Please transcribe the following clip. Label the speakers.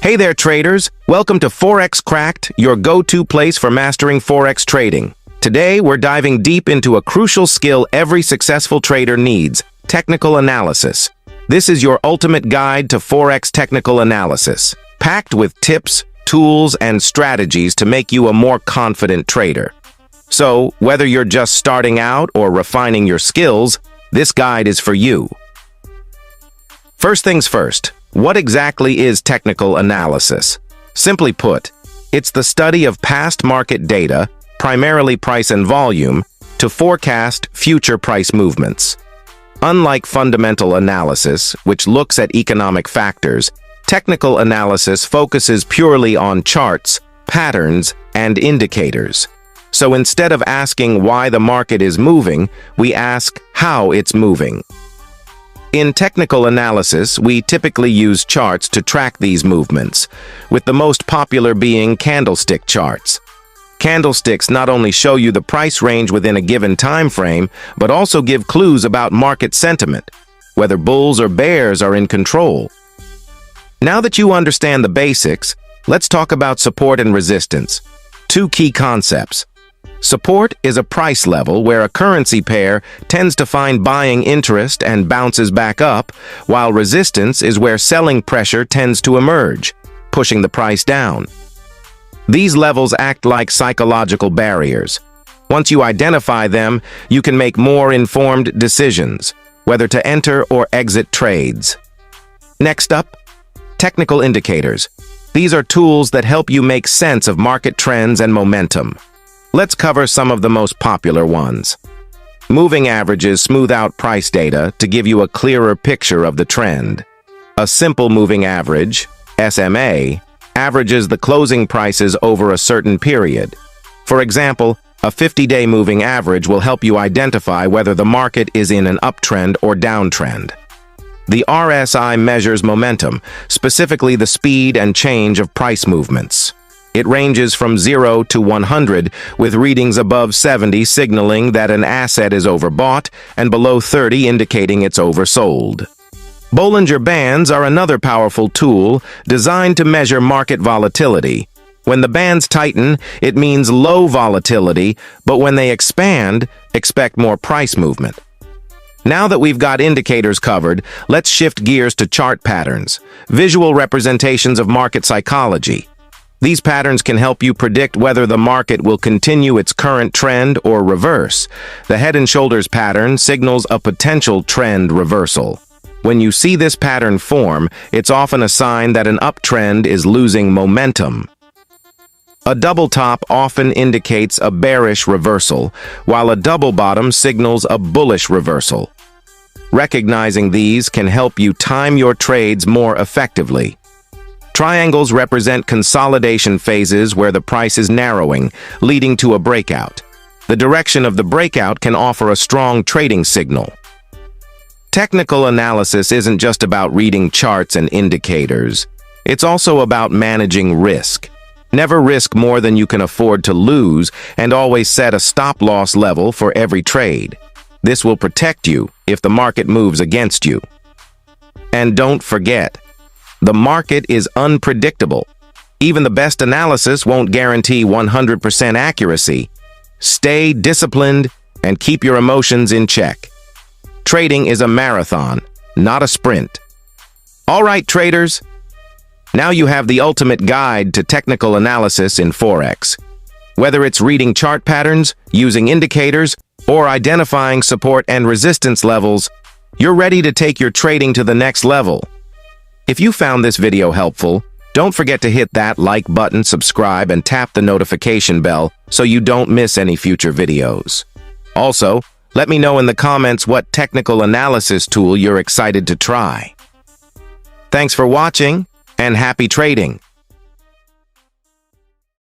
Speaker 1: Hey there, traders! Welcome to ForexCracked, your go-to place for mastering Forex trading. Today, we're diving deep into a crucial skill every successful trader needs, technical analysis. This is your ultimate guide to Forex technical analysis, packed with tips, tools, and strategies to make you a more confident trader. So, whether you're just starting out or refining your skills, this guide is for you. First things first. What exactly is technical analysis? Simply put, it's the study of past market data, primarily price and volume, to forecast future price movements. Unlike fundamental analysis, which looks at economic factors, technical analysis focuses purely on charts, patterns, and indicators. So instead of asking why the market is moving, we ask how it's moving. In technical analysis, we typically use charts to track these movements, with the most popular being candlestick charts. Candlesticks not only show you the price range within a given time frame, but also give clues about market sentiment, whether bulls or bears are in control. Now that you understand the basics, let's talk about support and resistance. Two key concepts. Support is a price level where a currency pair tends to find buying interest and bounces back up, while resistance is where selling pressure tends to emerge, pushing the price down. These levels act like psychological barriers. Once you identify them, you can make more informed decisions, whether to enter or exit trades. Next up, technical indicators. These are tools that help you make sense of market trends and momentum. Let's cover some of the most popular ones. Moving averages smooth out price data to give you a clearer picture of the trend. A simple moving average, SMA, averages the closing prices over a certain period. For example, a 50-day moving average will help you identify whether the market is in an uptrend or downtrend. The RSI measures momentum, specifically the speed and change of price movements. It ranges from 0 to 100, with readings above 70 signaling that an asset is overbought and below 30 indicating it's oversold. Bollinger Bands are another powerful tool designed to measure market volatility. When the bands tighten, it means low volatility, but when they expand, expect more price movement. Now that we've got indicators covered, let's shift gears to chart patterns, visual representations of market psychology. These patterns can help you predict whether the market will continue its current trend or reverse. The head and shoulders pattern signals a potential trend reversal. When you see this pattern form, it's often a sign that an uptrend is losing momentum. A double top often indicates a bearish reversal, while a double bottom signals a bullish reversal. Recognizing these can help you time your trades more effectively. Triangles represent consolidation phases where the price is narrowing, leading to a breakout. The direction of the breakout can offer a strong trading signal. Technical analysis isn't just about reading charts and indicators. It's also about managing risk. Never risk more than you can afford to lose, and always set a stop-loss level for every trade. This will protect you if the market moves against you. And don't forget, the market is unpredictable. Even the best analysis won't guarantee 100% accuracy. Stay disciplined and keep your emotions in check. Trading is a marathon, not a sprint. All right, traders. Now you have the ultimate guide to technical analysis in Forex. Whether it's reading chart patterns, using indicators, or identifying support and resistance levels, you're ready to take your trading to the next level. If you found this video helpful, don't forget to hit that like button, subscribe, and tap the notification bell so you don't miss any future videos. Also, let me know in the comments what technical analysis tool you're excited to try. Thanks for watching, and happy trading!